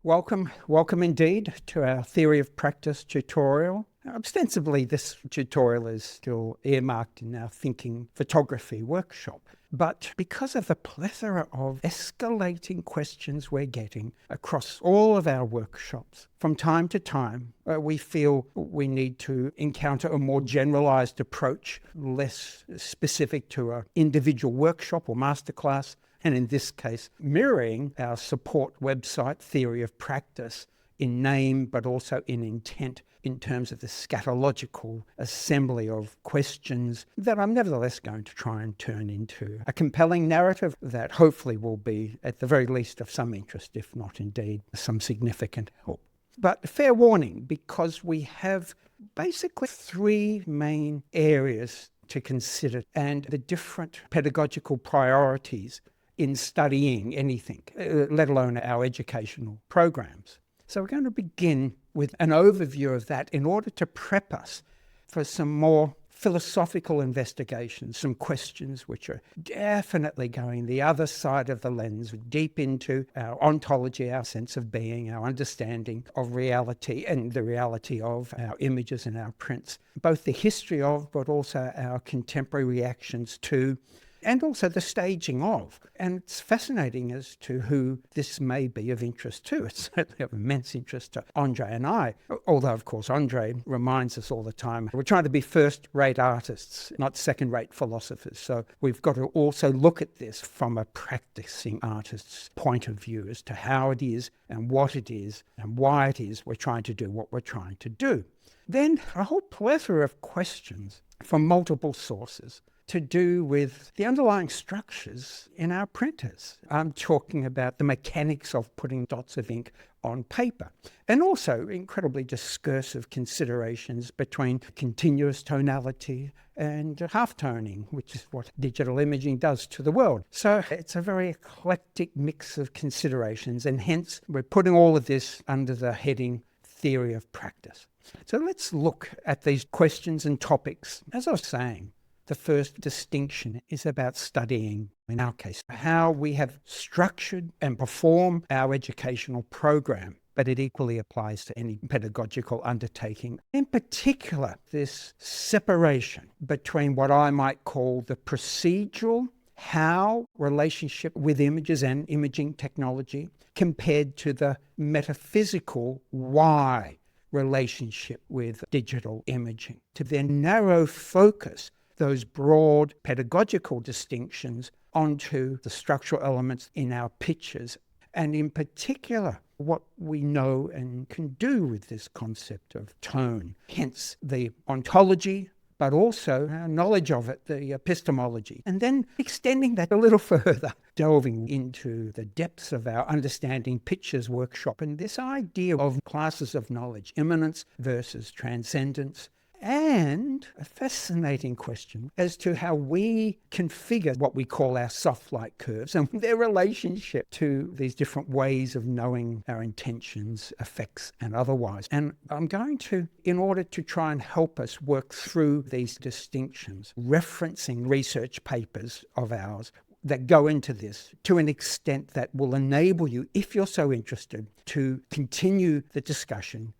Welcome indeed to our Theory of Practice tutorial. Ostensibly, this tutorial is still earmarked in our Thinking Photography workshop. But because of the plethora of escalating questions we're getting across all of our workshops, from time to time, we feel we need to encounter a more generalized approach, less specific to an individual workshop or masterclass, and in this case, mirroring our support website, Theory of Practice, in name but also in intent in terms of the scatological assembly of questions that I'm nevertheless going to try and turn into a compelling narrative that hopefully will be at the very least of some interest, if not indeed some significant help. But fair warning, because we have basically three main areas to consider and the different pedagogical priorities in studying anything, let alone our educational programs. So we're going to begin with an overview of that in order to prep us for some more philosophical investigations, some questions which are definitely going the other side of the lens, deep into our ontology, our sense of being, our understanding of reality and the reality of our images and our prints, both the history of, but also our contemporary reactions to, and also the staging of. And it's fascinating as to who this may be of interest to. It's certainly of immense interest to Andre and I, although, of course, Andre reminds us all the time we're trying to be first-rate artists, not second-rate philosophers. So we've got to also look at this from a practicing artist's point of view as to how it is and what it is and why it is we're trying to do what we're trying to do. Then a whole plethora of questions from multiple sources to do with the underlying structures in our printers. I'm talking about the mechanics of putting dots of ink on paper, and also incredibly discursive considerations between continuous tonality and half-toning, which is what digital imaging does to the world. So it's a very eclectic mix of considerations, and hence we're putting all of this under the heading Theory of Practice. So let's look at these questions and topics. As I was saying, the first distinction is about studying, in our case, how we have structured and perform our educational program, but it equally applies to any pedagogical undertaking. In particular, this separation between what I might call the procedural, how relationship with images and imaging technology, compared to the metaphysical, why relationship with digital imaging, to then narrow focus those broad pedagogical distinctions onto the structural elements in our pictures, and in particular, what we know and can do with this concept of tone. Hence the ontology, but also our knowledge of it, the epistemology. And then extending that a little further, delving into the depths of our understanding pictures workshop and this idea of classes of knowledge, immanence versus transcendence, and a fascinating question as to how we configure what we call our soft light curves and their relationship to these different ways of knowing our intentions, effects, and otherwise. And I'm going to, in order to try and help us work through these distinctions, referencing research papers of ours that go into this to an extent that will enable you, if you're so interested, to continue the discussion.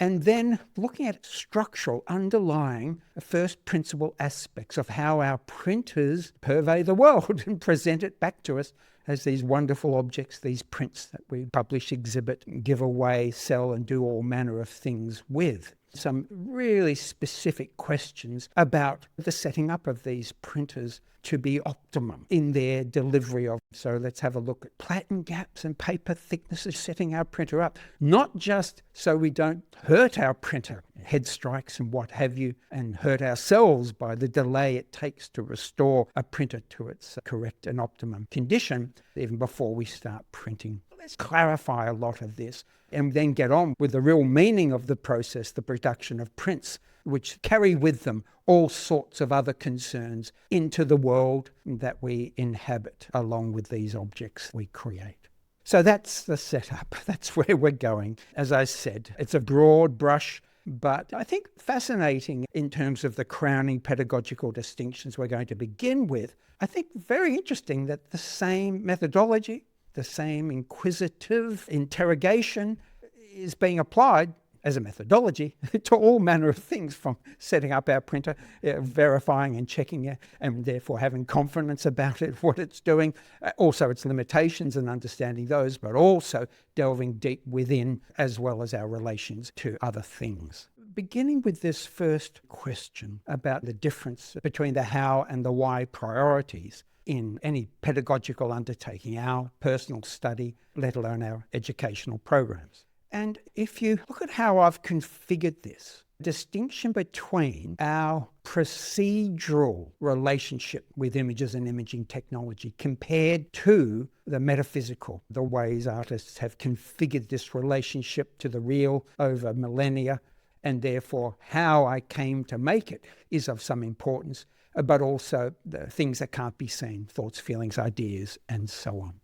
And then looking at structural, underlying first principle aspects of how our printers purvey the world and present it back to us as these wonderful objects, these prints that we publish, exhibit, give away, sell, and do all manner of things with. Some really specific questions about the setting up of these printers to be optimum in their delivery of. So let's have a look at platen gaps and paper thicknesses, setting our printer up, not just so we don't hurt our printer, head strikes and what have you, and hurt ourselves by the delay it takes to restore a printer to its correct and optimum condition, even before we start printing. Let's clarify a lot of this and then get on with the real meaning of the process, the production of prints, which carry with them all sorts of other concerns into the world that we inhabit along with these objects we create. So that's the setup. That's where we're going. As I said, it's a broad brush, but I think fascinating in terms of the crowning pedagogical distinctions we're going to begin with. I think very interesting that the same methodology, the same inquisitive interrogation is being applied as a methodology to all manner of things, from setting up our printer, verifying and checking it, and therefore having confidence about it, what it's doing, also its limitations and understanding those, but also delving deep within as well as our relations to other things. Beginning with this first question about the difference between the how and the why priorities in any pedagogical undertaking, our personal study, let alone our educational programs. And if you look at how I've configured this, distinction between our procedural relationship with images and imaging technology compared to the metaphysical, the ways artists have configured this relationship to the real over millennia, and therefore how I came to make it is of some importance, but also the things that can't be seen, thoughts, feelings, ideas, and so on.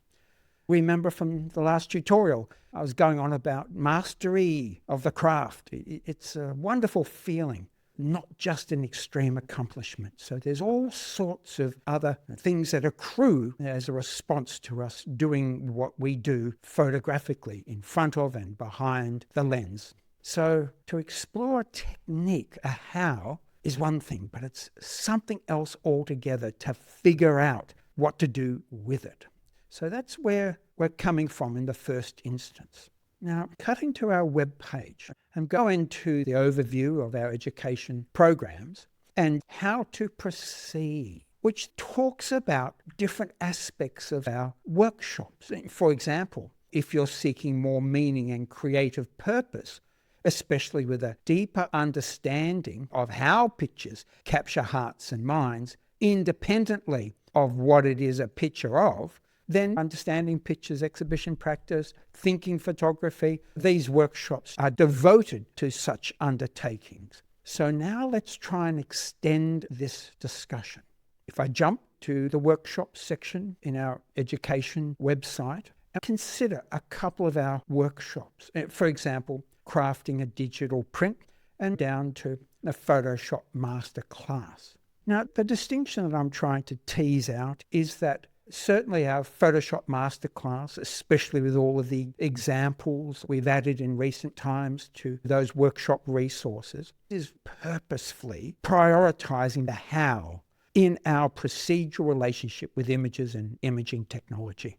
Remember from the last tutorial, I was going on about mastery of the craft. It's a wonderful feeling, not just an extreme accomplishment. So there's all sorts of other things that accrue as a response to us doing what we do photographically in front of and behind the lens. So to explore a technique, a how, is one thing, but it's something else altogether to figure out what to do with it. So that's where we're coming from in the first instance. Now, cutting to our web page and go into the overview of our education programs and how to proceed, which talks about different aspects of our workshops. For example, if you're seeking more meaning and creative purpose, especially with a deeper understanding of how pictures capture hearts and minds independently of what it is a picture of, then understanding pictures, exhibition practice, thinking photography, these workshops are devoted to such undertakings. So now let's try and extend this discussion. If I jump to the workshop section in our education website and consider a couple of our workshops, for example, crafting a digital print and down to the Photoshop masterclass. Now, the distinction that I'm trying to tease out is that certainly our Photoshop masterclass, especially with all of the examples we've added in recent times to those workshop resources, is purposefully prioritizing the how in our procedural relationship with images and imaging technology.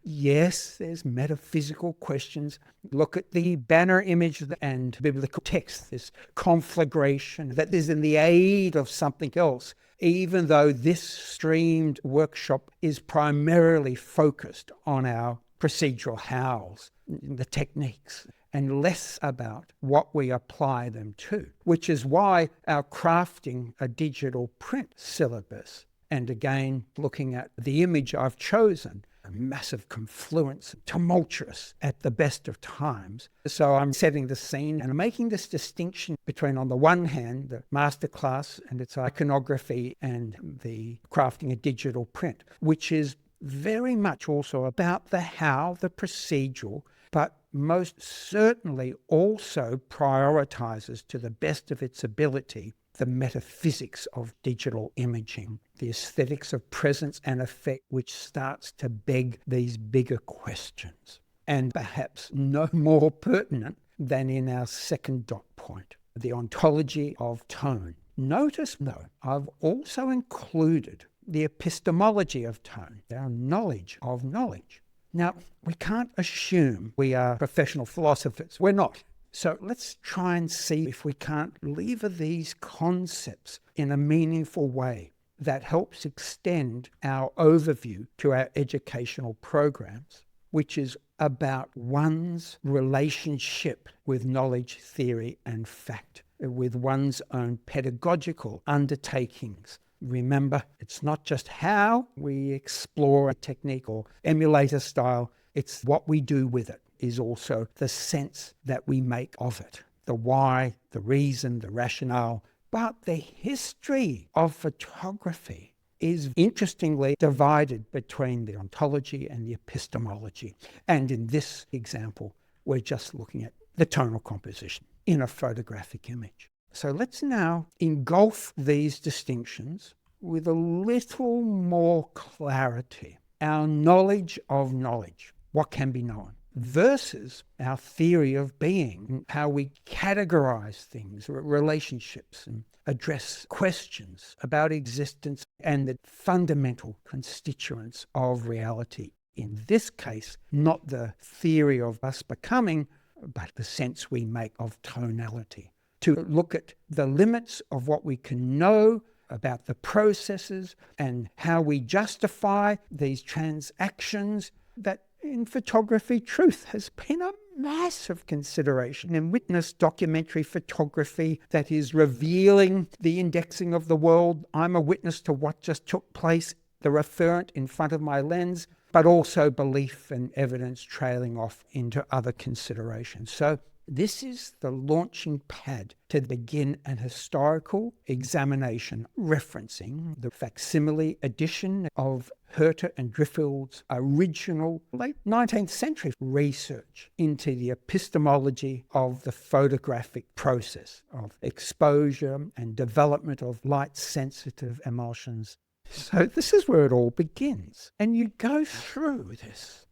Yes, there's metaphysical questions. Look at the banner image and biblical text, this conflagration that is in the aid of something else, even though this streamed workshop is primarily focused on our procedural hows, the techniques, and less about what we apply them to, which is why our crafting a digital print syllabus, and again, looking at the image I've chosen, a massive confluence, tumultuous at the best of times. So I'm setting the scene and making this distinction between, on the one hand, the masterclass and its iconography and the crafting a digital print, which is very much also about the how, the procedural, but most certainly also prioritizes to the best of its ability the metaphysics of digital imaging, the aesthetics of presence and effect, which starts to beg these bigger questions. And perhaps no more pertinent than in our second dot point, the ontology of tone. Notice, though, I've also included the epistemology of tone, our knowledge of knowledge. Now, we can't assume we are professional philosophers. We're not. So let's try and see if we can't lever these concepts in a meaningful way that helps extend our overview to our educational programs, which is about one's relationship with knowledge, theory, and fact, with one's own pedagogical undertakings. Remember, it's not just how we explore a technique or emulate a style, it's what we do with it is also the sense that we make of it, the why, the reason, the rationale. But the history of photography is interestingly divided between the ontology and the epistemology. And in this example, we're just looking at the tonal composition in a photographic image. So let's now engulf these distinctions with a little more clarity our knowledge of knowledge, what can be known, versus our theory of being, how we categorize things, relationships, and address questions about existence and the fundamental constituents of reality. In this case, not the theory of us becoming, but the sense we make of tonality. To look at the limits of what we can know about the processes and how we justify these transactions, that in photography, truth has been a massive consideration. In witness documentary photography that is revealing the indexing of the world, I'm a witness to what just took place, the referent in front of my lens, but also belief and evidence trailing off into other considerations. So this is the launching pad to begin an historical examination referencing the facsimile edition of Herter and Driffield's original late 19th century research into the epistemology of the photographic process of exposure and development of light-sensitive emulsions. So this is where it all begins. And you go through this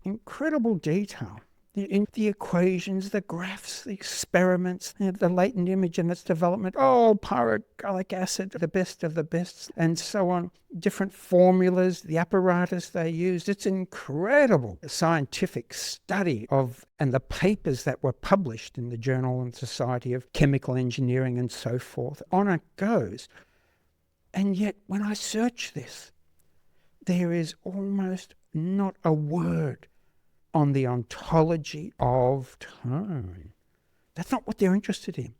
incredible detail in the equations, the graphs, the experiments, the latent image and its development, pyrogallic acid, the best of the best, and so on, different formulas, the apparatus they used. It's an incredible scientific study of, and the papers that were published in the Journal and Society of Chemical Engineering and so forth. On it goes. And yet, when I search this, there is almost not a word on the ontology of tone. That's not what they're interested in.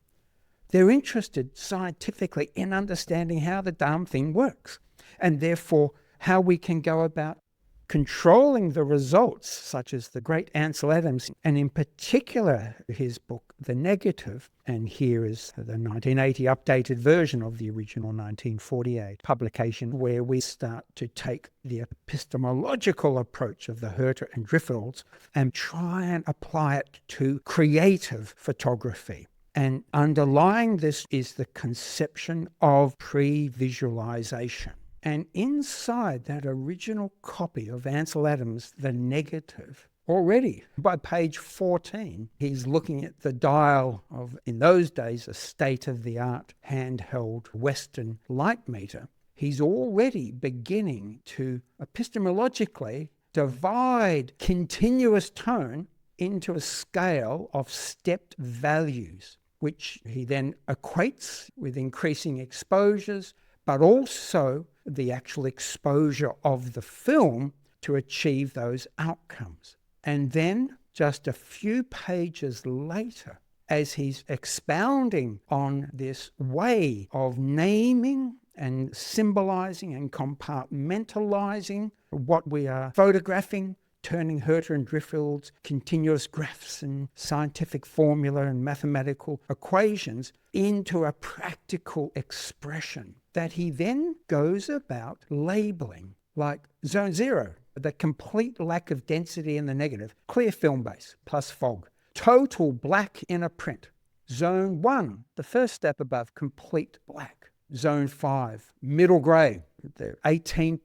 They're interested scientifically in understanding how the damn thing works, and therefore how we can go about controlling the results, such as the great Ansel Adams, and in particular his book, The Negative, and here is the 1980 updated version of the original 1948 publication, where we start to take the epistemological approach of the Herter and Driffields and try and apply it to creative photography. And underlying this is the conception of pre-visualization. And inside that original copy of Ansel Adams, The Negative, already by page 14, he's looking at the dial of, in those days, a state-of-the-art handheld Western light meter. He's already beginning to epistemologically divide continuous tone into a scale of stepped values, which he then equates with increasing exposures, but also the actual exposure of the film to achieve those outcomes. And then just a few pages later, as he's expounding on this way of naming and symbolizing and compartmentalizing what we are photographing, turning Herter and Driffield's continuous graphs and scientific formula and mathematical equations into a practical expression that he then goes about labeling, like zone 0, the complete lack of density in the negative, clear film base plus fog, total black inner print. Zone 1, the first step above, complete black. Zone 5, middle grey, the 18%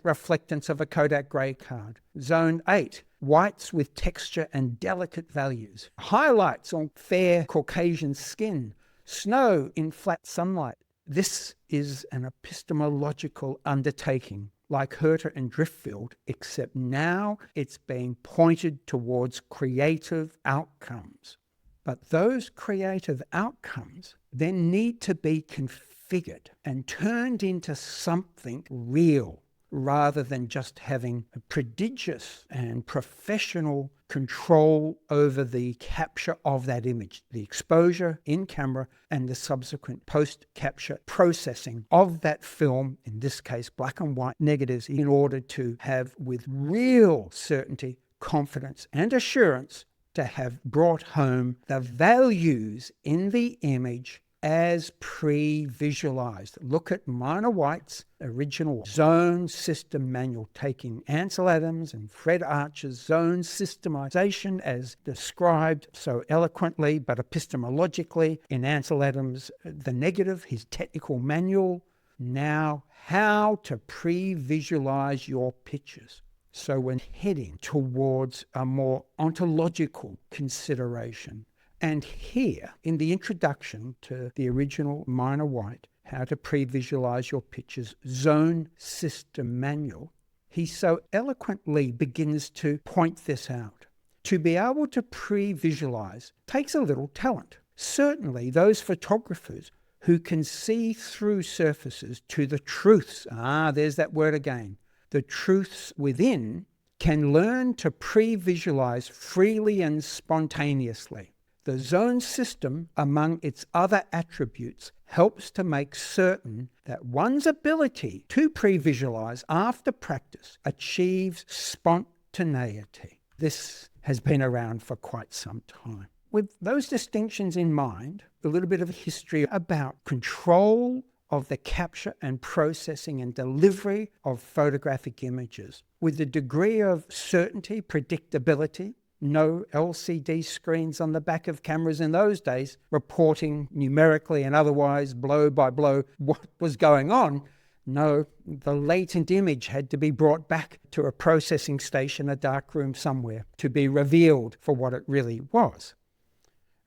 reflectance of a Kodak grey card. Zone 8, whites with texture and delicate values. Highlights on fair Caucasian skin. Snow in flat sunlight. This is an epistemological undertaking, like Herter and Driffield, except now it's being pointed towards creative outcomes. But those creative outcomes then need to be configured and turned into something real, rather than just having a prodigious and professional control over the capture of that image, the exposure in camera and the subsequent post-capture processing of that film, in this case black and white negatives, in order to have with real certainty, confidence and assurance to have brought home the values in the image as pre-visualized. Look at Minor White's original zone system manual, taking Ansel Adams and Fred Archer's zone systemization as described so eloquently but epistemologically in Ansel Adams' The Negative, his technical manual. Now, how to pre-visualize your pictures. So we're heading towards a more ontological consideration. And here, in the introduction to the original Minor White, How to Pre-Visualize Your Pictures Zone System Manual, he so eloquently begins to point this out. To be able to pre-visualize takes a little talent. Certainly those photographers who can see through surfaces to the truths, there's that word again, the truths within, can learn to pre-visualize freely and spontaneously. The zone system, among its other attributes, helps to make certain that one's ability to pre-visualize after practice achieves spontaneity. This has been around for quite some time. With those distinctions in mind, a little bit of history about control of the capture and processing and delivery of photographic images. With the degree of certainty, predictability, no LCD screens on the back of cameras in those days, reporting numerically and otherwise, blow by blow, what was going on. No, the latent image had to be brought back to a processing station, a dark room somewhere, to be revealed for what it really was.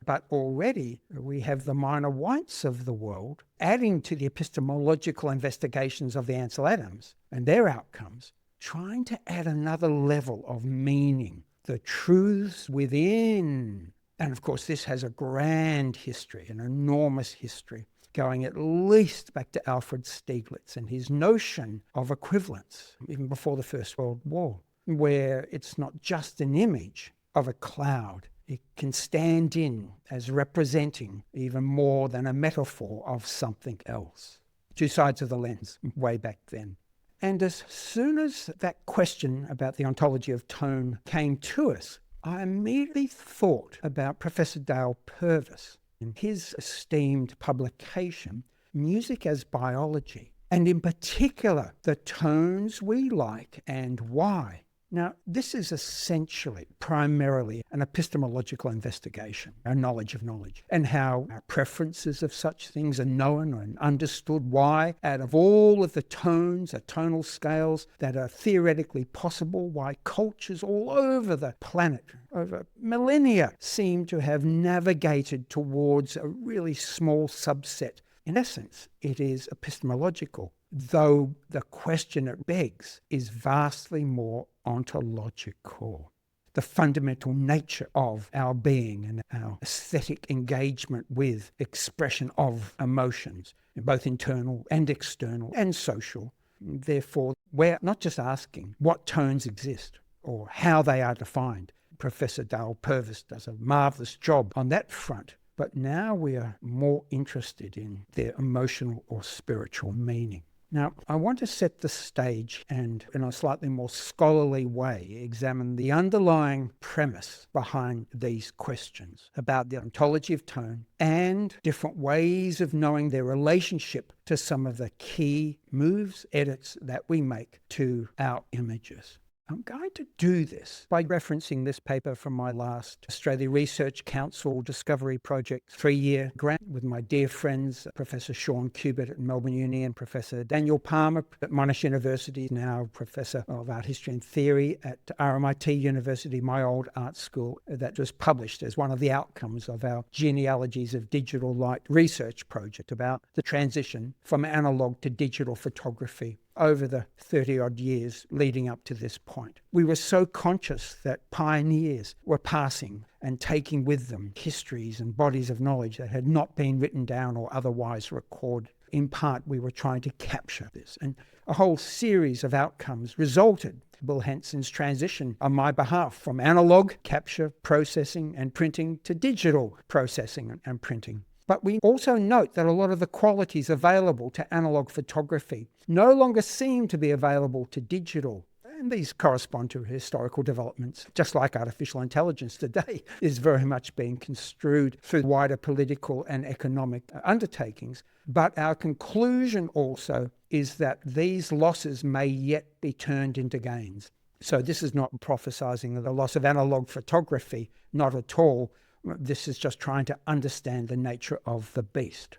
But already we have the Minor Whites of the world adding to the epistemological investigations of the Ansel Adams and their outcomes, trying to add another level of meaning, the truths within. And of course, this has a grand history, an enormous history, going at least back to Alfred Stieglitz and his notion of equivalence, even before the First World War, where it's not just an image of a cloud. It can stand in as representing even more than a metaphor of something else. Two sides of the lens, way back then. And as soon as that question about the ontology of tone came to us, I immediately thought about Professor Dale Purvis in his esteemed publication, Music as Biology, and in particular, the tones we like and why. Now, this is essentially, primarily, an epistemological investigation, our knowledge of knowledge, and how our preferences of such things are known and understood, why, out of all of the tones, the tonal scales that are theoretically possible, why cultures all over the planet, over millennia, seem to have navigated towards a really small subset. In essence, it is epistemological, though the question it begs is vastly more ontological. The fundamental nature of our being and our aesthetic engagement with expression of emotions, both internal and external and social. Therefore, we're not just asking what tones exist or how they are defined. Professor Dale Purvis does a marvellous job on that front. But now we are more interested in their emotional or spiritual meaning. Now, I want to set the stage and, in a slightly more scholarly way, examine the underlying premise behind these questions about the ontology of tone and different ways of knowing their relationship to some of the key moves, edits that we make to our images. I'm going to do this by referencing this paper from my last Australia Research Council Discovery Project 3-year grant with my dear friends, Professor Sean Cubitt at Melbourne Uni and Professor Daniel Palmer at Monash University, now Professor of Art History and Theory at RMIT University, my old art school, that was published as one of the outcomes of our Genealogies of Digital Light research project about the transition from analog to digital photography over the 30-odd years leading up to this point. We were so conscious that pioneers were passing and taking with them histories and bodies of knowledge that had not been written down or otherwise recorded. In part, we were trying to capture this, and a whole series of outcomes resulted. Bill Hanson's transition on my behalf from analog capture, processing and printing to digital processing and printing. But we also note that a lot of the qualities available to analog photography no longer seem to be available to digital. And these correspond to historical developments, just like artificial intelligence today is very much being construed through wider political and economic undertakings. But our conclusion also is that these losses may yet be turned into gains. So this is not prophesizing the loss of analog photography, not at all. This is just trying to understand the nature of the beast.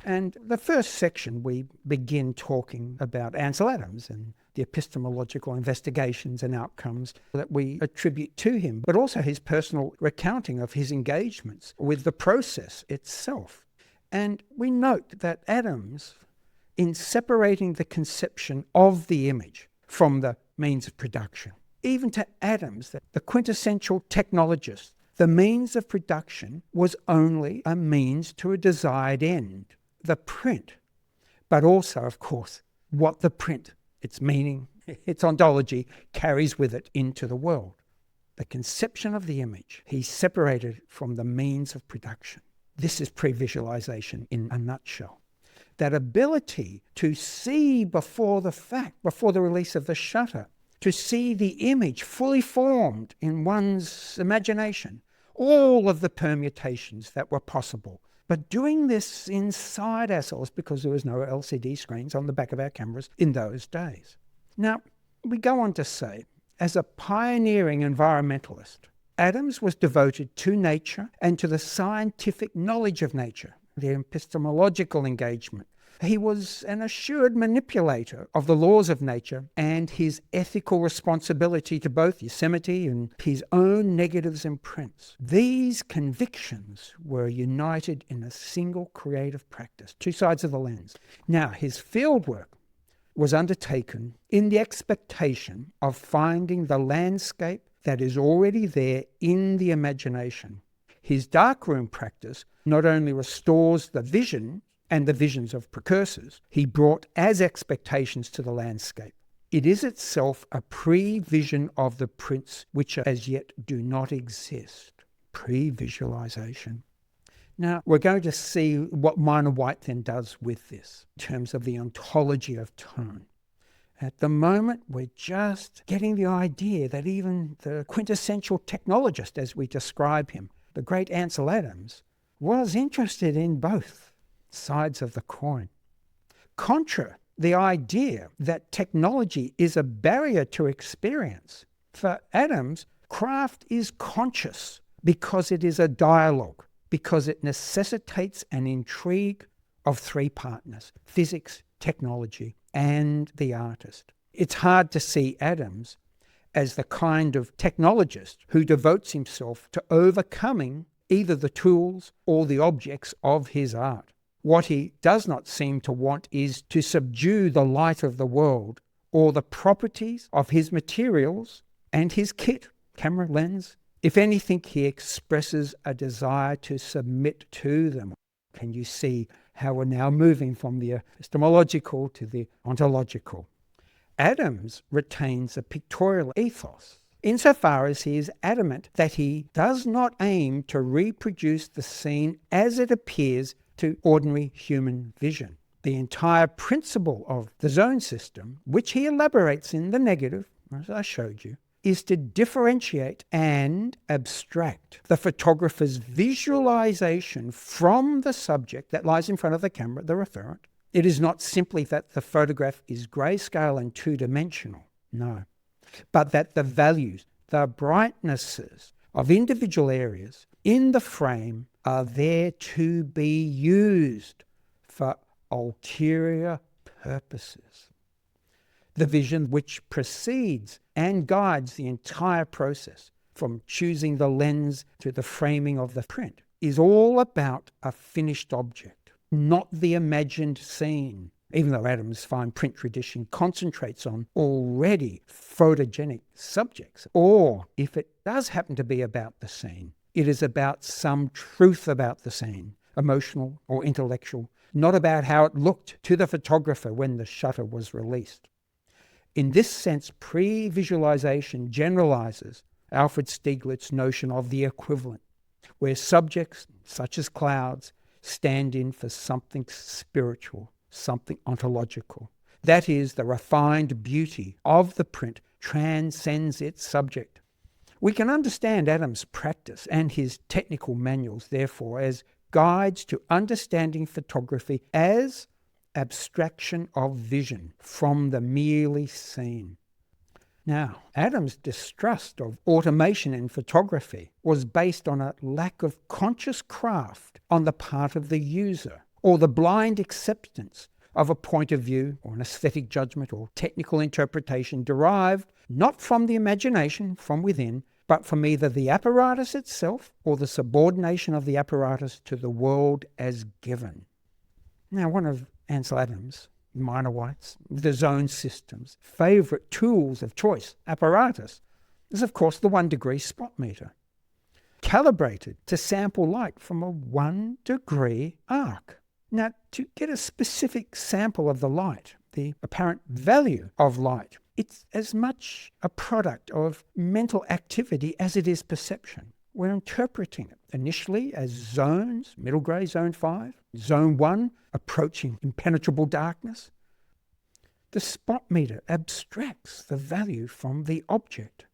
And the first section, we begin talking about Ansel Adams and the epistemological investigations and outcomes that we attribute to him, but also his personal recounting of his engagements with the process itself. And we note that Adams, in separating the conception of the image from the means of production, even to Adams, the quintessential technologist, the means of production was only a means to a desired end, the print, but also, of course, what the print, its meaning, its ontology, carries with it into the world. The conception of the image, he separated from the means of production. This is pre-visualization in a nutshell. That ability to see before the fact, before the release of the shutter, to see the image fully formed in one's imagination, all of the permutations that were possible. But doing this inside ourselves because there was no LCD screens on the back of our cameras in those days. Now, we go on to say, as a pioneering environmentalist, Adams was devoted to nature and to the scientific knowledge of nature, the epistemological engagement. He was an assured manipulator of the laws of nature and his ethical responsibility to both Yosemite and his own negatives and prints. These convictions were united in a single creative practice, two sides of the lens. Now, his fieldwork was undertaken in the expectation of finding the landscape that is already there in the imagination. His darkroom practice not only restores the vision and the visions of precursors he brought as expectations to the landscape. It is itself a pre-vision of the prints which as yet do not exist. Pre-visualization. Now, we're going to see what Minor White then does with this in terms of the ontology of tone. At the moment, we're just getting the idea that even the quintessential technologist, as we describe him, the great Ansel Adams, was interested in both sides of the coin. Contra the idea that technology is a barrier to experience. For Adams, craft is conscious because it is a dialogue, because it necessitates an intrigue of three partners: physics, technology, and the artist. It's hard to see Adams as the kind of technologist who devotes himself to overcoming either the tools or the objects of his art. What he does not seem to want is to subdue the light of the world or the properties of his materials and his kit, camera, lens. If anything, he expresses a desire to submit to them. Can you see how we're now moving from the epistemological to the ontological? Adams retains a pictorial ethos insofar as he is adamant that he does not aim to reproduce the scene as it appears to ordinary human vision. The entire principle of the zone system, which he elaborates in the negative, as I showed you, is to differentiate and abstract the photographer's visualization from the subject that lies in front of the camera, the referent. It is not simply that the photograph is grayscale and two-dimensional, no, but that the values, the brightnesses of individual areas in the frame are there to be used for ulterior purposes. The vision which precedes and guides the entire process, from choosing the lens to the framing of the print, is all about a finished object, not the imagined scene, even though Adams' fine print tradition concentrates on already photogenic subjects. Or, if it does happen to be about the scene, it is about some truth about the scene, emotional or intellectual, not about how it looked to the photographer when the shutter was released. In this sense, pre-visualization generalizes Alfred Stieglitz's notion of the equivalent, where subjects, such as clouds, stand in for something spiritual, something ontological. That is, the refined beauty of the print transcends its subject. We can understand Adams' practice and his technical manuals, therefore, as guides to understanding photography as abstraction of vision from the merely seen. Now, Adams' distrust of automation in photography was based on a lack of conscious craft on the part of the user or the blind acceptance of a point of view or an aesthetic judgment or technical interpretation derived not from the imagination from within, but from either the apparatus itself or the subordination of the apparatus to the world as given. Now, one of Ansel Adams' minor whites, the zone system's favourite tools of choice, apparatus, is of course the 1-degree spot meter, calibrated to sample light from a 1-degree arc. Now, to get a specific sample of the light, the apparent value of light, it's as much a product of mental activity as it is perception. We're interpreting it initially as zones, middle grey, zone 5, zone 1, approaching impenetrable darkness. The spot meter abstracts the value from the object,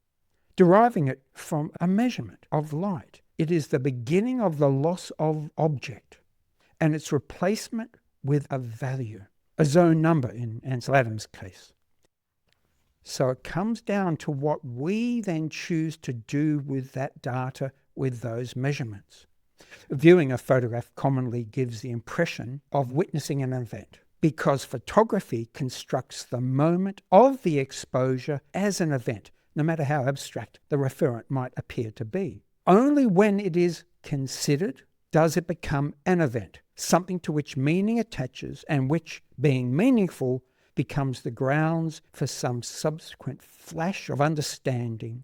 deriving it from a measurement of light. It is the beginning of the loss of object and its replacement with a value, a zone number in Ansel Adams' case. So it comes down to what we then choose to do with that data, with those measurements. Viewing a photograph commonly gives the impression of witnessing an event, because photography constructs the moment of the exposure as an event, no matter how abstract the referent might appear to be. Only when it is considered does it become an event, something to which meaning attaches and which, being meaningful, becomes the grounds for some subsequent flash of understanding,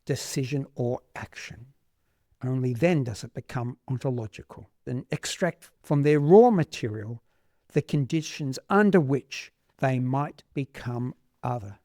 decision, or action. Only then does it become ontological and extract from their raw material the conditions under which they might become other.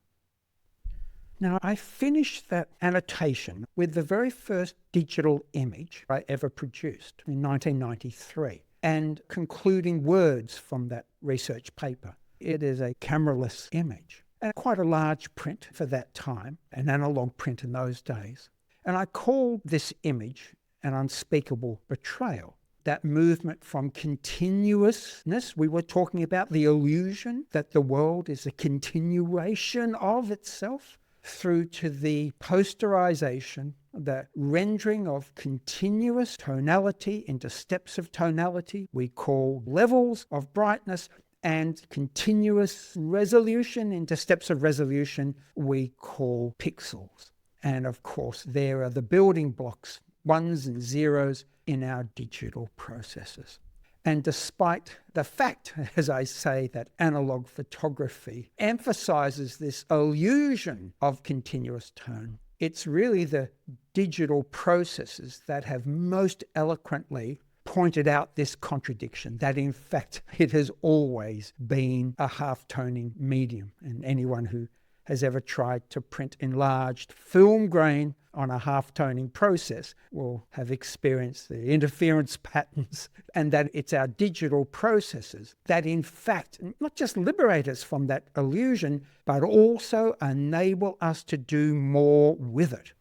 Now, I finished that annotation with the very first digital image I ever produced in 1993, and concluding words from that research paper. It is a cameraless image, and quite a large print for that time, an analog print in those days. And I called this image an unspeakable betrayal. That movement from continuousness, we were talking about the illusion that the world is a continuation of itself, through to the posterization, the rendering of continuous tonality into steps of tonality we call levels of brightness, and continuous resolution into steps of resolution we call pixels. And of course, there are the building blocks, ones and zeros, in our digital processes. And despite the fact, as I say, that analog photography emphasizes this illusion of continuous tone, it's really the digital processes that have most eloquently pointed out this contradiction, that in fact it has always been a half-toning medium. And anyone who has ever tried to print enlarged film grain on a half-toning process will have experienced the interference patterns, and that it's our digital processes that in fact not just liberate us from that illusion, but also enable us to do more with it.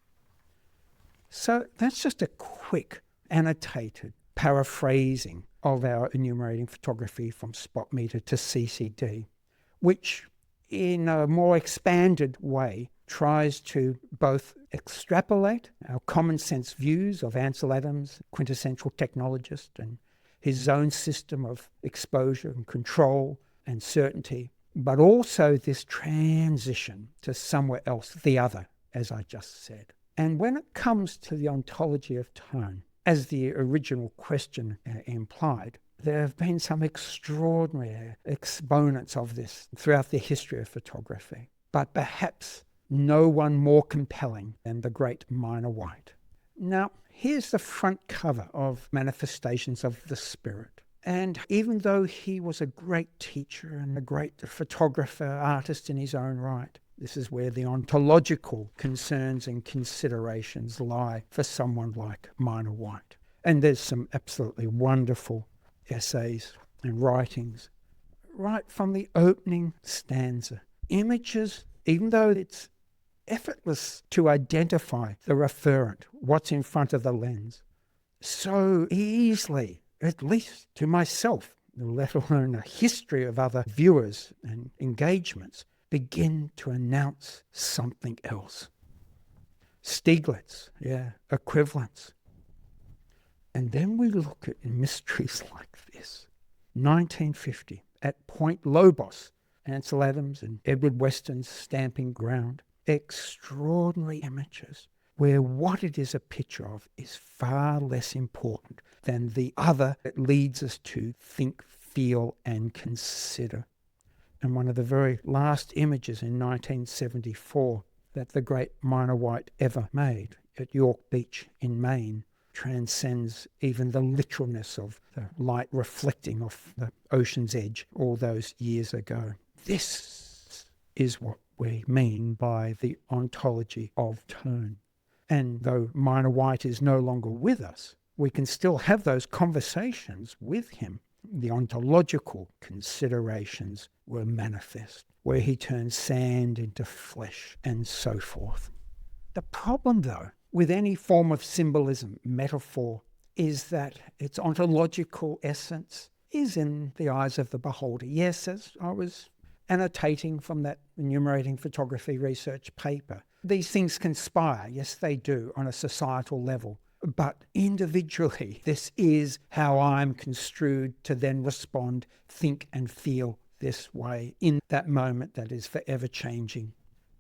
So that's just a quick annotated paraphrasing of our enumerating photography from spot meter to CCD, which in a more expanded way tries to both extrapolate our common sense views of Ansel Adams, quintessential technologist, and his zone system of exposure and control and certainty, but also this transition to somewhere else, the other, as I just said. And when it comes to the ontology of tone, as the original question implied, there have been some extraordinary exponents of this throughout the history of photography, but perhaps no one more compelling than the great Minor White. Now, here's the front cover of Manifestations of the Spirit. And even though he was a great teacher and a great photographer, artist in his own right, this is where the ontological concerns and considerations lie for someone like Minor White. And there's some absolutely wonderful essays and writings right from the opening stanza. Images, even though it's effortless to identify the referent, what's in front of the lens, so easily, at least to myself, let alone a history of other viewers and engagements, begin to announce something else. Stieglitz, equivalence. And then we look at mysteries like this. 1950, at Point Lobos, Ansel Adams and Edward Weston's stamping ground. Extraordinary images where what it is a picture of is far less important than the other that leads us to think, feel and consider. And one of the very last images in 1974 that the great Minor White ever made at York Beach in Maine transcends even the literalness of the light reflecting off the ocean's edge all those years ago. This is what we mean by the ontology of tone. And though Minor White is no longer with us, we can still have those conversations with him. The ontological considerations were manifest, where he turned sand into flesh and so forth. The problem, though, with any form of symbolism, metaphor, is that its ontological essence is in the eyes of the beholder. Yes, as I was annotating from that enumerating photography research paper, these things conspire, yes they do, on a societal level. But individually, this is how I'm construed to then respond, think and feel this way in that moment that is forever changing.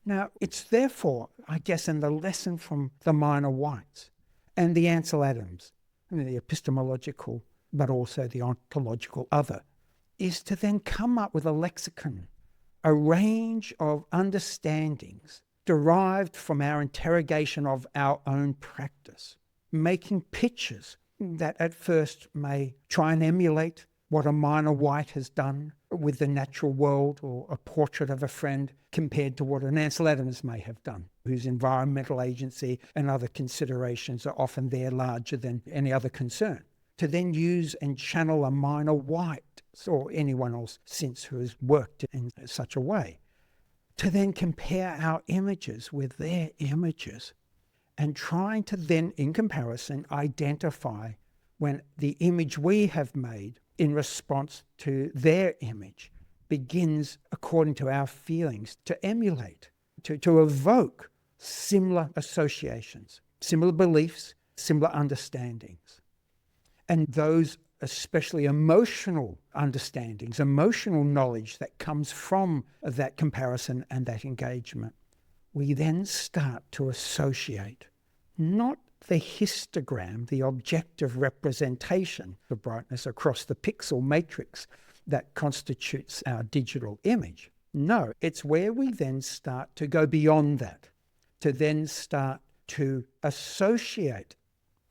Now, it's therefore, I guess, in the lesson from the Minor Whites and the Ansel Adams, the epistemological, but also the ontological other, is to then come up with a lexicon, a range of understandings derived from our interrogation of our own practice, making pictures that at first may try and emulate what a Minor White has done with the natural world or a portrait of a friend compared to what an Ansel Adams may have done, whose environmental agency and other considerations are often there larger than any other concern. To then use and channel a Minor White or anyone else since who has worked in such a way. To then compare our images with their images and trying to then, in comparison, identify when the image we have made in response to their image begins, according to our feelings, to emulate, to evoke similar associations, similar beliefs, similar understandings. And those especially emotional understandings, emotional knowledge that comes from that comparison and that engagement, we then start to associate not the histogram, the objective representation, the brightness across the pixel matrix that constitutes our digital image. No, it's where we then start to go beyond that, to then start to associate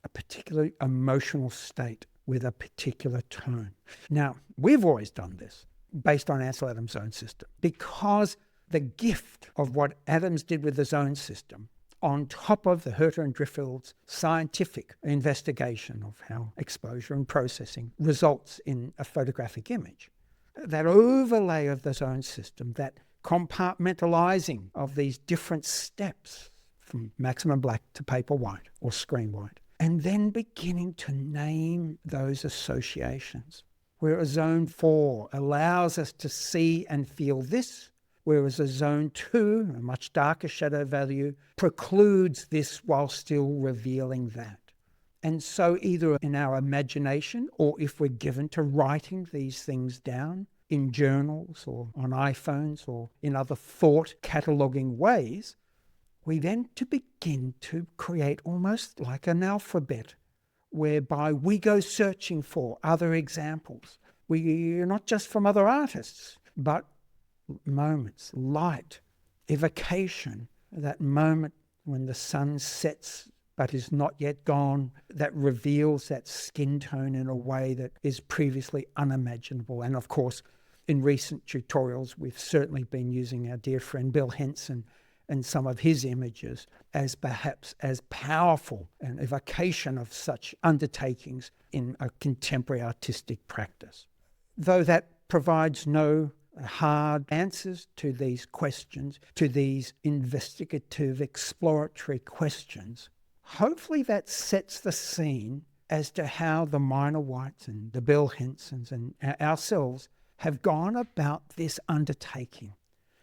a particular emotional state with a particular tone. Now, we've always done this based on Ansel Adams' own system, because the gift of what Adams did with his own system, on top of the Herter and Driffield's scientific investigation of how exposure and processing results in a photographic image, that overlay of the zone system, that compartmentalizing of these different steps from maximum black to paper white or screen white, and then beginning to name those associations, where a zone 4 allows us to see and feel this, whereas a zone 2, a much darker shadow value, precludes this while still revealing that. And so either in our imagination, or if we're given to writing these things down in journals or on iPhones or in other thought cataloguing ways, we then to begin to create almost like an alphabet, whereby we go searching for other examples. We're not just from other artists, but moments, light, evocation, that moment when the sun sets but is not yet gone, that reveals that skin tone in a way that is previously unimaginable. And of course, in recent tutorials, we've certainly been using our dear friend Bill Henson and some of his images as perhaps as powerful an evocation of such undertakings in a contemporary artistic practice. Though that provides no hard answers to these questions, to these investigative, exploratory questions, hopefully that sets the scene as to how the Minor Whites and the Bill Hensons and ourselves have gone about this undertaking.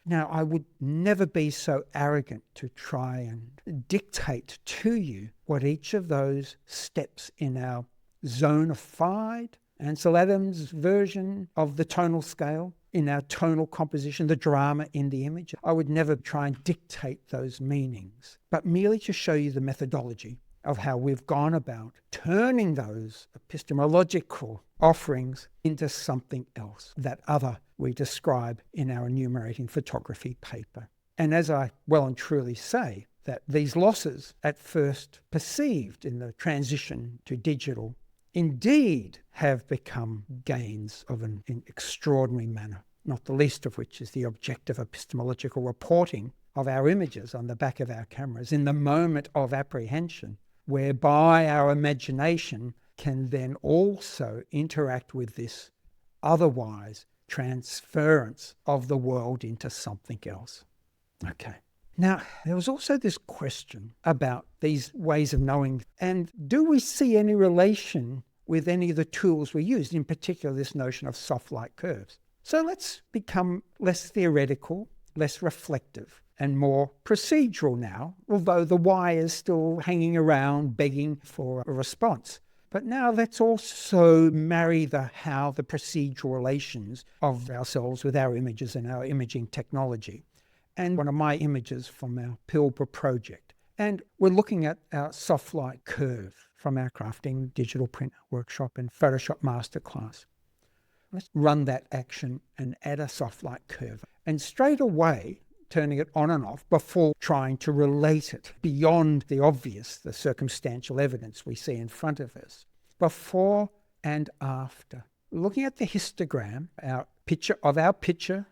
Now, I would never be so arrogant to try and dictate to you what each of those steps in our zonified Ansel Adams' version of the tonal scale in our tonal composition, the drama in the image. I would never try and dictate those meanings, but merely to show you the methodology of how we've gone about turning those epistemological offerings into something else, that other we describe in our enumerating photography paper. And as I well and truly say, that these losses at first perceived in the transition to digital indeed have become gains of an extraordinary manner, not the least of which is the objective epistemological reporting of our images on the back of our cameras in the moment of apprehension, whereby our imagination can then also interact with this otherwise transference of the world into something else. Okay. Now, there was also this question about these ways of knowing, and do we see any relation with any of the tools we used, in particular this notion of soft light curves? So let's become less theoretical, less reflective, and more procedural now, although the why is still hanging around begging for a response. But now let's also marry the procedural relations of ourselves with our images and our imaging technology. And one of my images from our Pilbara project. And we're looking at our soft light curve from our crafting digital print workshop and Photoshop masterclass. Let's run that action and add a soft light curve. And straight away, turning it on and off before trying to relate it beyond the obvious, the circumstantial evidence we see in front of us. Before and after. Looking at the histogram, our picture,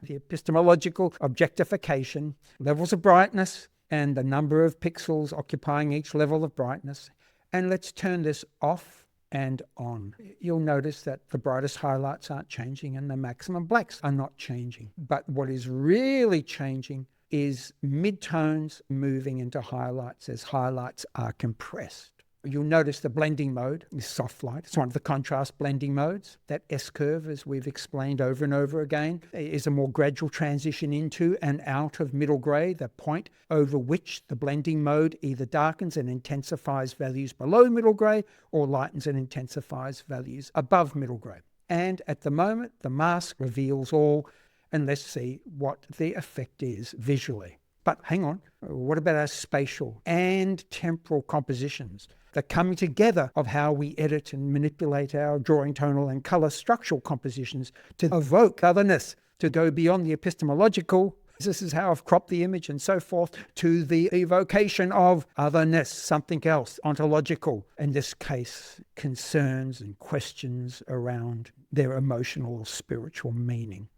the epistemological objectification, levels of brightness, and the number of pixels occupying each level of brightness. And let's turn this off and on. You'll notice that the brightest highlights aren't changing and the maximum blacks are not changing. But what is really changing is midtones moving into highlights as highlights are compressed. You'll notice the blending mode is soft light. It's one of the contrast blending modes. That S-curve, as we've explained over and over again, is a more gradual transition into and out of middle grey, the point over which the blending mode either darkens and intensifies values below middle grey or lightens and intensifies values above middle grey. And at the moment, the mask reveals all, and let's see what the effect is visually. But hang on, what about our spatial and temporal compositions? The coming together of how we edit and manipulate our drawing tonal and colour structural compositions to evoke otherness, to go beyond the epistemological, this is how I've cropped the image and so forth, to the evocation of otherness, something else, ontological, in this case, concerns and questions around their emotional or spiritual meaning.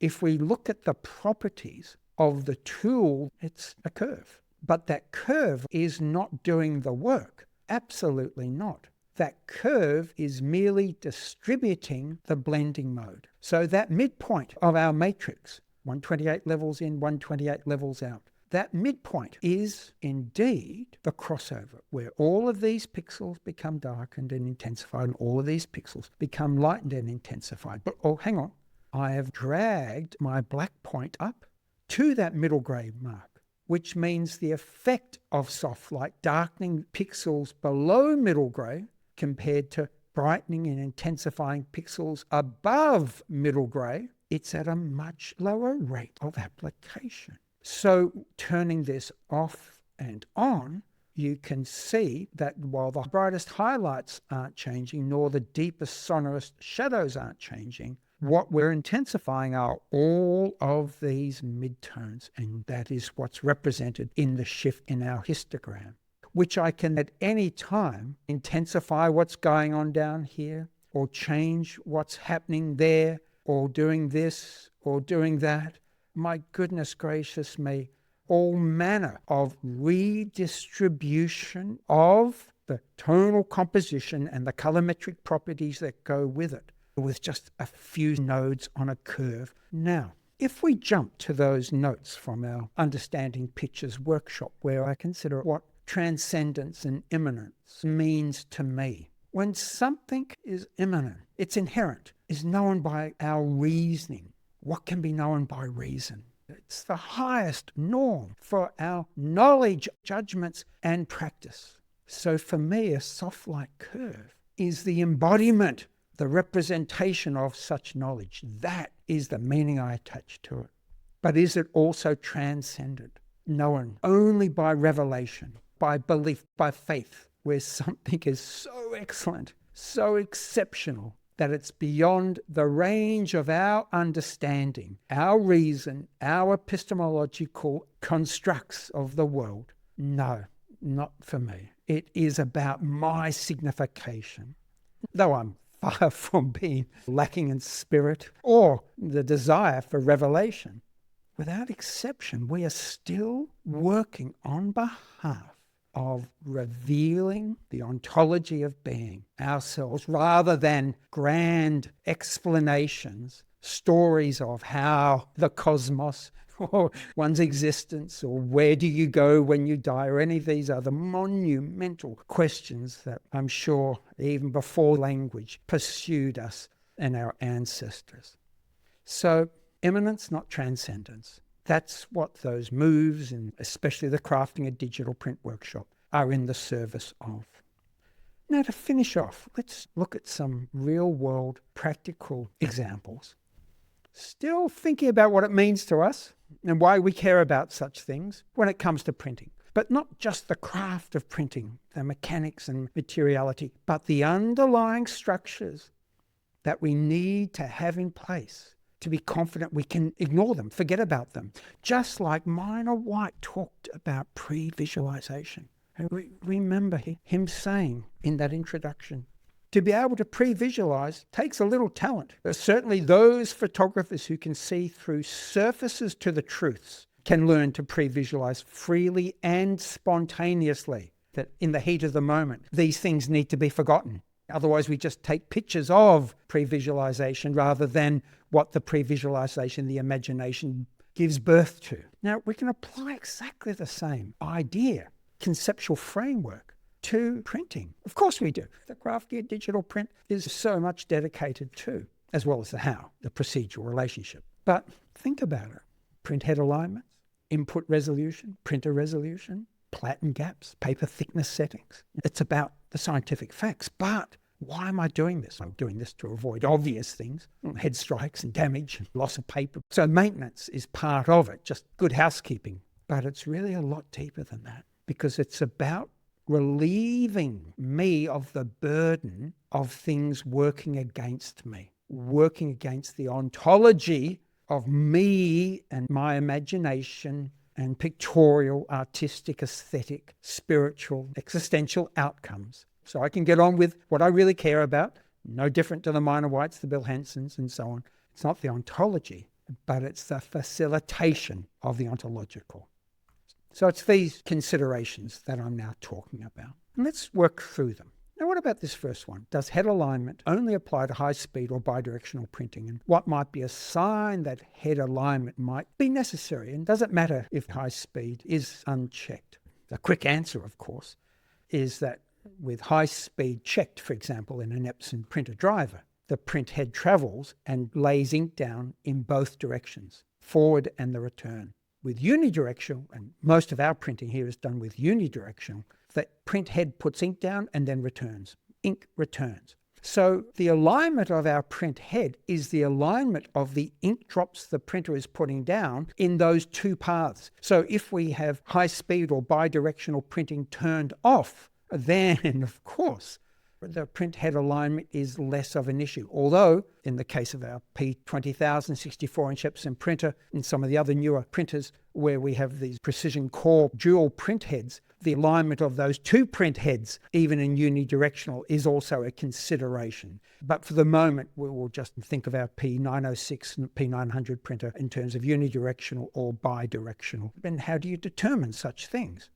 If we look at the properties of the tool, it's a curve. But that curve is not doing the work. Absolutely not. That curve is merely distributing the blending mode. So that midpoint of our matrix, 128 levels in, 128 levels out, that midpoint is indeed the crossover, where all of these pixels become darkened and intensified, and all of these pixels become lightened and intensified. But oh, hang on. I have dragged my black point up to that middle grey mark, which means the effect of soft light darkening pixels below middle grey compared to brightening and intensifying pixels above middle grey, it's at a much lower rate of application. So turning this off and on, you can see that while the brightest highlights aren't changing, nor the deepest sonorous shadows aren't changing, what we're intensifying are all of these midtones, and that is what's represented in the shift in our histogram, which I can at any time intensify what's going on down here, or change what's happening there, or doing this, or doing that. My goodness gracious me, all manner of redistribution of the tonal composition and the colorimetric properties that go with it, with just a few nodes on a curve. Now, if we jump to those notes from our Understanding Pictures workshop, where I consider what transcendence and immanence means to me. When something is immanent, it's inherent, is known by our reasoning. What can be known by reason? It's the highest norm for our knowledge, judgments, and practice. So for me, a soft light curve is the embodiment the representation of such knowledge. That is the meaning I attach to it. But is it also transcended, known only by revelation, by belief, by faith, where something is so excellent, so exceptional, that it's beyond the range of our understanding, our reason, our epistemological constructs of the world? No, not for me. It is about my signification. Though I'm far from being lacking in spirit or the desire for revelation, without exception, we are still working on behalf of revealing the ontology of being ourselves, rather than grand explanations, stories of how the cosmos or one's existence, or where do you go when you die, or any of these other monumental questions that I'm sure even before language pursued us and our ancestors. So immanence, not transcendence. That's what those moves, and especially the Crafting a Digital Print workshop, are in the service of. Now, to finish off, let's look at some real-world practical examples. Still thinking about what it means to us and why we care about such things when it comes to printing. But not just the craft of printing, the mechanics and materiality, but the underlying structures that we need to have in place to be confident we can ignore them, forget about them. Just like Minor White talked about pre-visualization. And remember him saying in that introduction, to be able to pre-visualize takes a little talent. There's certainly those photographers who can see through surfaces to the truths can learn to pre-visualize freely and spontaneously, that in the heat of the moment, these things need to be forgotten. Otherwise, we just take pictures of pre-visualization rather than what the pre-visualization, the imagination, gives birth to. Now, we can apply exactly the same idea, conceptual framework, to printing. Of course we do. The Crafting a Digital Print is so much dedicated to, as well as the how, the procedural relationship. But think about it. Print head alignments, input resolution, printer resolution, platen gaps, paper thickness settings. It's about the scientific facts. But why am I doing this? I'm doing this to avoid obvious things, head strikes and damage and loss of paper. So maintenance is part of it, just good housekeeping. But it's really a lot deeper than that, because it's about relieving me of the burden of things working against me, working against the ontology of me and my imagination and pictorial, artistic, aesthetic, spiritual, existential outcomes. So I can get on with what I really care about, no different to the Minor Whites, the Bill Hansons, and so on. It's not the ontology, but it's the facilitation of the ontological. So it's these considerations that I'm now talking about. And let's work through them. Now, what about this first one? Does head alignment only apply to high-speed or bidirectional printing? And what might be a sign that head alignment might be necessary? And does it matter if high speed is unchecked? The quick answer, of course, is that with high speed checked, for example, in an Epson printer driver, the print head travels and lays ink down in both directions, forward and the return. With unidirectional, and most of our printing here is done with unidirectional, the print head puts ink down and then returns. Ink returns. So the alignment of our print head is the alignment of the ink drops the printer is putting down in those two paths. So if we have high speed or bidirectional printing turned off, then of course the print head alignment is less of an issue. Although in the case of our P20000 64-inch Epson printer and some of the other newer printers where we have these precision core dual print heads, the alignment of those two print heads, even in unidirectional, is also a consideration. But for the moment, we will just think of our P906 and P900 printer in terms of unidirectional or bidirectional. And how do you determine such things?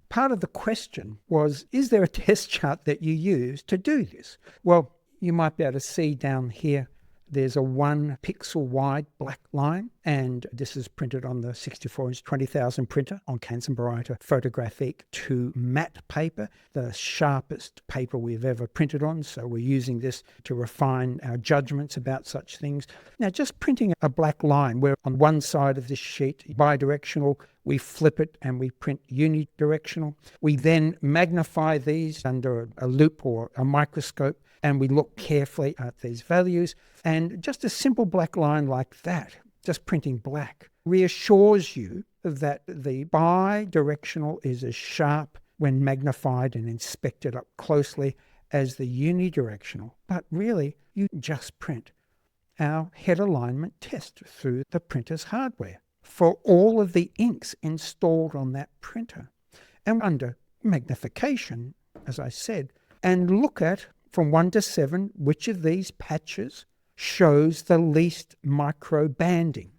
Part of the question was, is there a test chart that you use to do this? Well, you might be able to see down here, there's a 1 pixel wide black line, and this is printed on the 64-inch 20,000 printer on Kansenbereiter Photographic to matte paper, the sharpest paper we've ever printed on. So we're using this to refine our judgments about such things. Now, just printing a black line where on one side of this sheet, bidirectional, we flip it and we print unidirectional. We then magnify these under a loupe or a microscope And we look carefully at these values. And just a simple black line like that, just printing black, reassures you that the bidirectional is as sharp when magnified and inspected up closely as the unidirectional. But really, you just print our head alignment test through the printer's hardware for all of the inks installed on that printer. And under magnification, as I said, and look at from 1 to 7 which of these patches shows the least micro banding.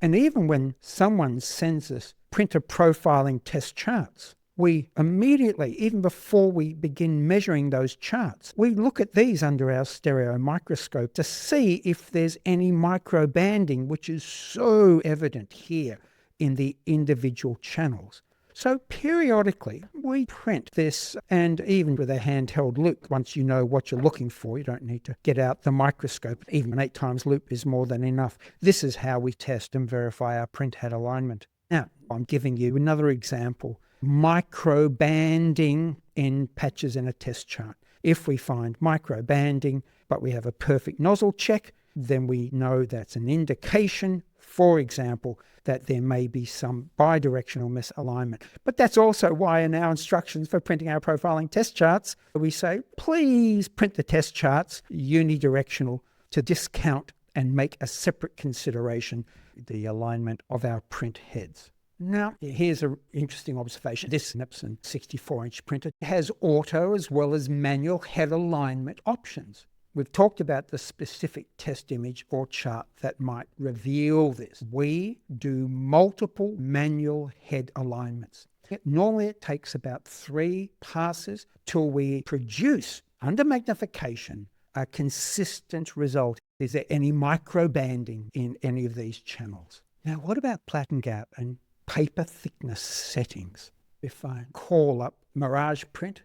And even when someone sends us printer profiling test charts, we immediately, even before we begin measuring those charts, we look at these under our stereo microscope to see if there's any micro banding, which is so evident here in the individual channels. So periodically we print this, and even with a handheld loop, once you know what you're looking for, you don't need to get out the microscope. Even an 8 times loop is more than enough. This is how we test and verify our print head alignment. Now, I'm giving you another example. Micro banding in patches in a test chart. If we find micro banding, but we have a perfect nozzle check, then we know that's an indication, for example, that there may be some bidirectional misalignment. But that's also why in our instructions for printing our profiling test charts, we say, please print the test charts unidirectional to discount and make a separate consideration the alignment of our print heads. Now, here's an interesting observation. This Epson 64-inch printer has auto as well as manual head alignment options. We've talked about the specific test image or chart that might reveal this. We do multiple manual head alignments. Normally it takes about 3 passes till we produce, under magnification, a consistent result. Is there any micro banding in any of these channels? Now, what about platen gap and paper thickness settings? If I call up Mirage Print,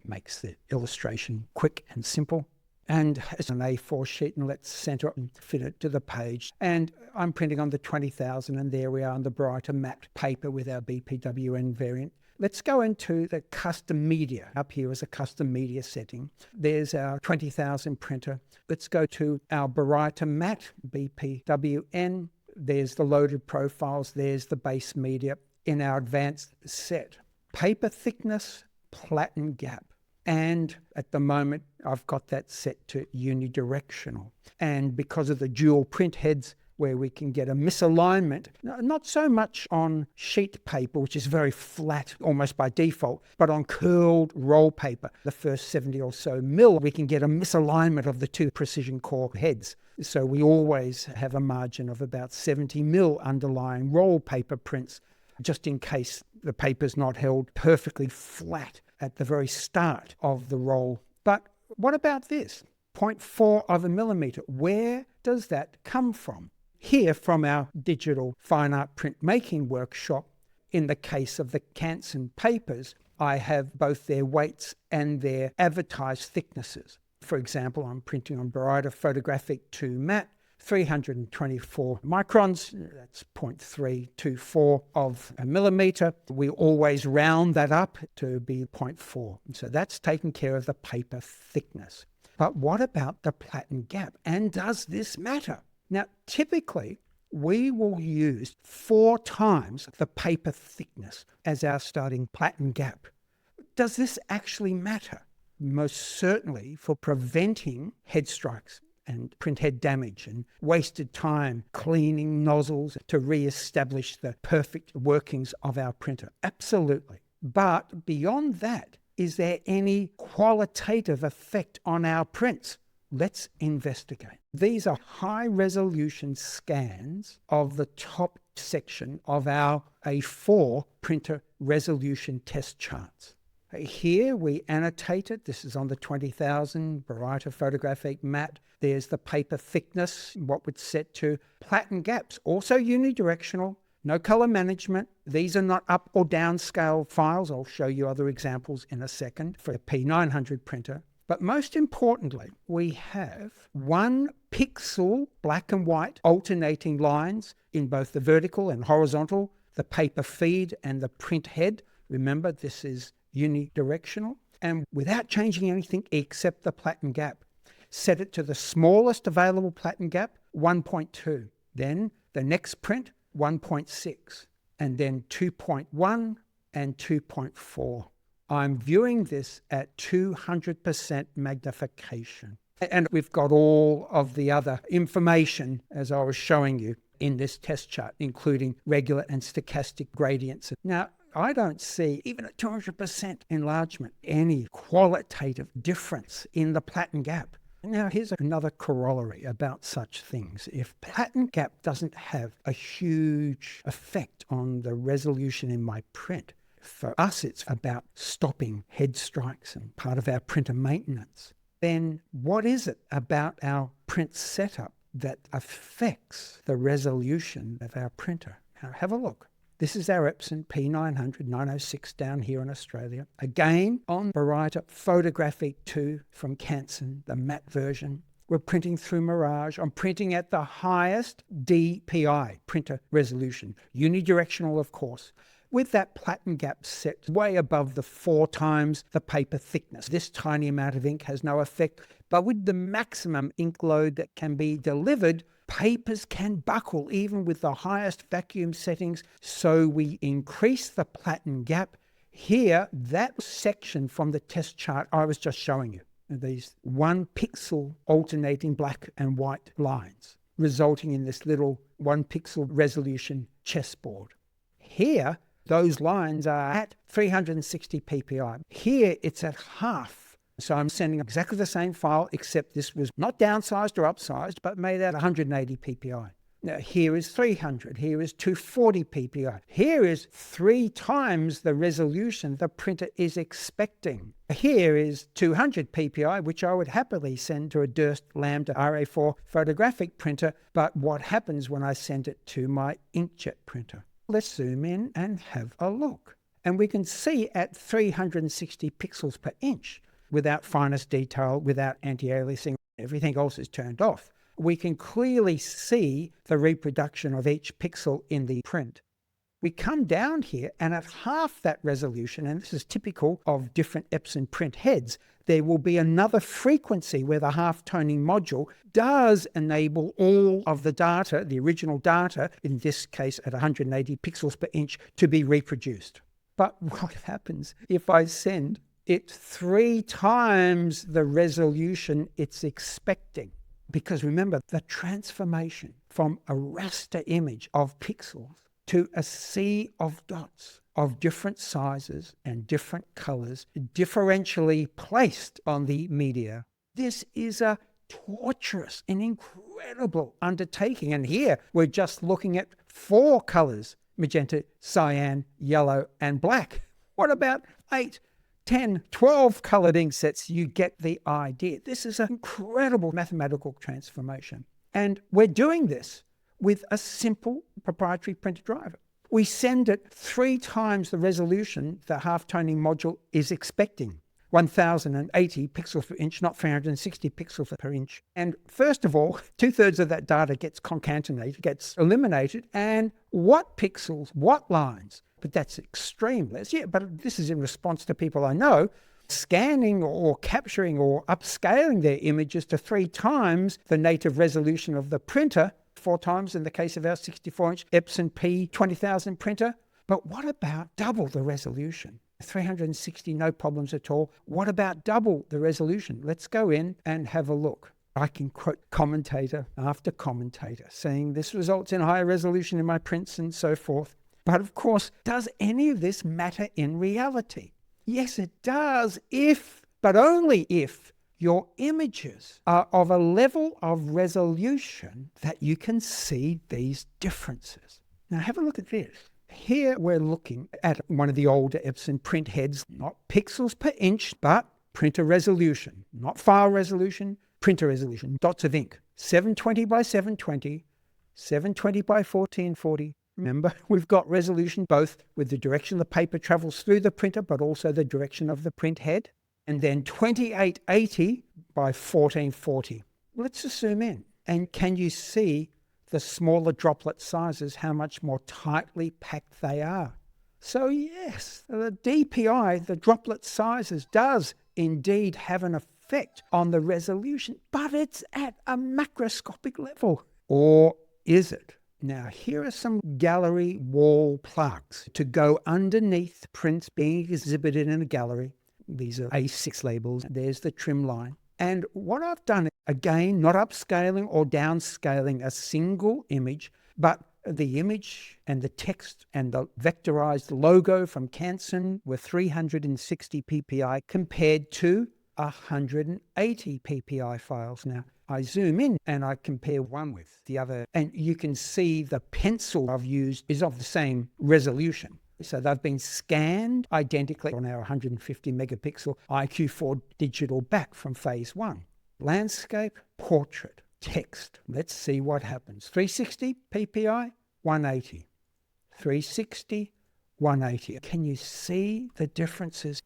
makes the illustration quick and simple, and it's an A4 sheet, and let's center it and fit it to the page. And I'm printing on the 20,000, and there we are on the brighter matte paper with our BPWN variant. Let's go into the custom media. Up here is a custom media setting. There's our 20,000 printer. Let's go to our brighter matte BPWN. There's the loaded profiles. There's the base media in our advanced set. Paper thickness, platen gap. And at the moment, I've got that set to unidirectional. And because of the dual print heads, where we can get a misalignment, not so much on sheet paper, which is very flat almost by default, but on curled roll paper, the first 70 or so mil, we can get a misalignment of the 2 precision core heads. So we always have a margin of about 70 mil underlying roll paper prints, just in case the paper's not held perfectly flat at the very start of the roll. But what about this? 0.4 of a millimeter. Where does that come from? Here from our digital fine art printmaking workshop, in the case of the Canson papers, I have both their weights and their advertised thicknesses. For example, I'm printing on Baryta Photographic 2 matte, 324 microns, that's 0.324 of a millimeter. We always round that up to be 0.4. So that's taking care of the paper thickness. But what about the platen gap? And does this matter? Now, typically, we will use 4 times the paper thickness as our starting platen gap. Does this actually matter? Most certainly for preventing head strikes and print head damage and wasted time cleaning nozzles to re-establish the perfect workings of our printer. Absolutely. But beyond that, is there any qualitative effect on our prints? Let's investigate. These are high-resolution scans of the top section of our A4 printer resolution test charts. Here we annotated, this is on the 20,000 Baryta Photographic matte. There's the paper thickness, what would set to platen gaps, also unidirectional, no color management. These are not up or down scale files. I'll show you other examples in a second for a P900 printer. But most importantly, we have 1 pixel black and white alternating lines in both the vertical and horizontal, the paper feed and the print head. Remember, this is unidirectional. And without changing anything except the platen gap, set it to the smallest available platen gap, 1.2. Then the next print, 1.6. And then 2.1 and 2.4. I'm viewing this at 200% magnification. And we've got all of the other information, as I was showing you in this test chart, including regular and stochastic gradients. Now, I don't see, even at 200% enlargement, any qualitative difference in the platen gap. Now, here's another corollary about such things. If platen gap doesn't have a huge effect on the resolution in my print, for us it's about stopping head strikes and part of our printer maintenance, then what is it about our print setup that affects the resolution of our printer? Now, have a look. This is our Epson P900 906 down here in Australia. Again, on Baryta Photographic 2 from Canson, the matte version. We're printing through Mirage. I'm printing at the highest DPI, printer resolution. Unidirectional, of course, with that platen gap set way above the 4 times the paper thickness. This tiny amount of ink has no effect, but with the maximum ink load that can be delivered, papers can buckle even with the highest vacuum settings, so we increase the platen gap. Here, that section from the test chart I was just showing you, these 1 pixel alternating black and white lines, resulting in this little 1 pixel resolution chessboard. Here, those lines are at 360 ppi. Here, it's at half. So I'm sending exactly the same file, except this was not downsized or upsized, but made at 180 ppi. Now, here is 300. Here is 240 ppi. Here is 3 times the resolution the printer is expecting. Here is 200 ppi, which I would happily send to a Durst Lambda RA4 photographic printer. But what happens when I send it to my inkjet printer? Let's zoom in and have a look. And we can see at 360 pixels per inch, without finest detail, without anti-aliasing, everything else is turned off. We can clearly see the reproduction of each pixel in the print. We come down here and at half that resolution, and this is typical of different Epson print heads, there will be another frequency where the half-toning module does enable all of the data, the original data, in this case at 180 pixels per inch, to be reproduced. But what happens if I send it 3 times the resolution it's expecting? Because remember, the transformation from a raster image of pixels to a sea of dots of different sizes and different colors, differentially placed on the media, this is a torturous and incredible undertaking. And here we're just looking at 4 colors: magenta, cyan, yellow, and black. What about 8, 10, 12 colored ink sets? You get the idea. This is an incredible mathematical transformation. And we're doing this with a simple proprietary printer driver. We send it 3 times the resolution the half-toning module is expecting. 1080 pixels per inch, not 360 pixels per inch. And first of all, 2/3 of that data gets concatenated, gets eliminated. And what pixels, what lines? But that's extreme. Yeah, but this is in response to people I know scanning or capturing or upscaling their images to 3 times the native resolution of the printer, 4 times in the case of our 64-inch Epson P20000 printer. But what about double the resolution? 360, no problems at all. What about double the resolution? Let's go in and have a look. I can quote commentator after commentator saying this results in higher resolution in my prints and so forth. But of course, does any of this matter in reality? Yes, it does, but only if your images are of a level of resolution that you can see these differences. Now have a look at this. Here we're looking at one of the older Epson print heads, not pixels per inch, but printer resolution, not file resolution, printer resolution, dots of ink, 720 by 720, 720 by 1440. Remember, we've got resolution both with the direction the paper travels through the printer, but also the direction of the print head. And then 2880 by 1440. Let's just zoom in. And can you see the smaller droplet sizes, how much more tightly packed they are? So yes, the DPI, the droplet sizes, does indeed have an effect on the resolution, but it's at a macroscopic level. Or is it? Now, here are some gallery wall plaques to go underneath prints being exhibited in a gallery. These are A6 labels. There's the trim line. And what I've done, again, not upscaling or downscaling a single image, but the image and the text and the vectorized logo from Canson were 360 ppi compared to 180 ppi files. Now, I zoom in and I compare one with the other, and you can see the pencil I've used is of the same resolution. So they've been scanned identically on our 150 megapixel IQ4 digital back from phase 1. Landscape, portrait, text. Let's see what happens. 360 ppi, 180. 360, 180. Can you see the differences?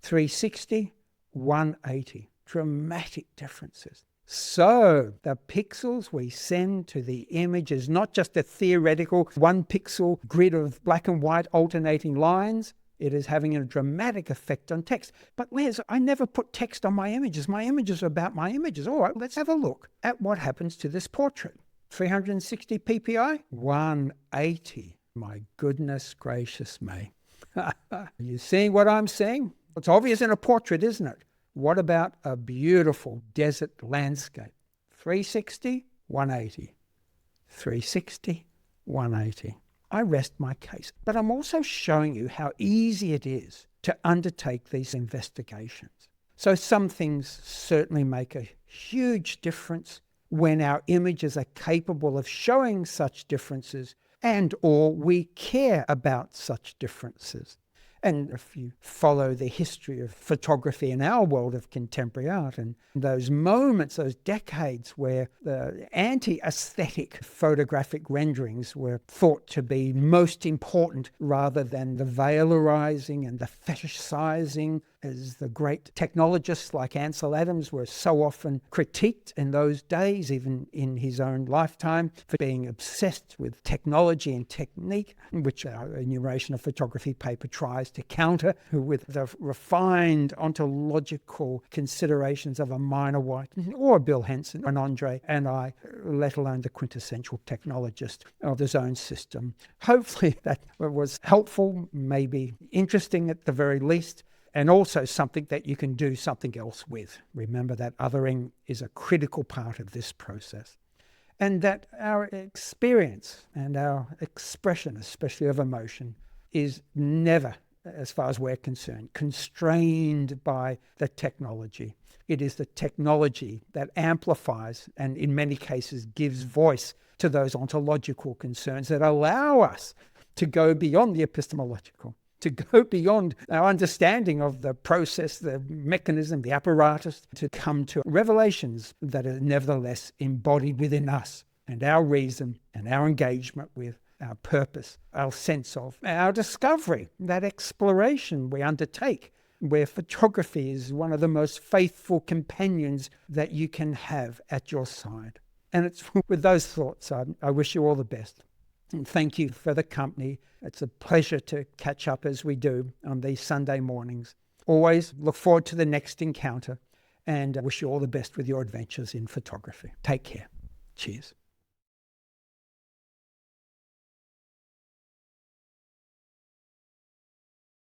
360, 180. Dramatic differences. So the pixels we send to the image is not just a theoretical 1 pixel grid of black and white alternating lines. It is having a dramatic effect on text. But Les, I never put text on my images. My images are about my images. All right, let's have a look at what happens to this portrait. 360 ppi, 180. My goodness gracious me. You seeing what I'm saying? It's obvious in a portrait, isn't it? What about a beautiful desert landscape? 360, 180. 360, 180. I rest my case. But I'm also showing you how easy it is to undertake these investigations. So some things certainly make a huge difference when our images are capable of showing such differences and or we care about such differences. And if you follow the history of photography in our world of contemporary art and those moments, those decades where the anti-aesthetic photographic renderings were thought to be most important rather than the veilerizing and the fetishizing, as the great technologists like Ansel Adams were so often critiqued in those days, even in his own lifetime, for being obsessed with technology and technique, which our enumeration of photography paper tries to counter with the refined ontological considerations of a Minor White or Bill Henson, an Andre and I, let alone the quintessential technologist of the zone system. Hopefully that was helpful, maybe interesting at the very least, and also something that you can do something else with. Remember that othering is a critical part of this process. And that our experience and our expression, especially of emotion, is never, as far as we're concerned, constrained by the technology. It is the technology that amplifies and in many cases gives voice to those ontological concerns that allow us to go beyond the epistemological, to go beyond our understanding of the process, the mechanism, the apparatus, to come to revelations that are nevertheless embodied within us and our reason and our engagement with our purpose, our sense of, our discovery, that exploration we undertake, where photography is one of the most faithful companions that you can have at your side. And it's with those thoughts, I wish you all the best. And thank you for the company. It's a pleasure to catch up as we do on these Sunday mornings. Always look forward to the next encounter and wish you all the best with your adventures in photography. Take care. Cheers.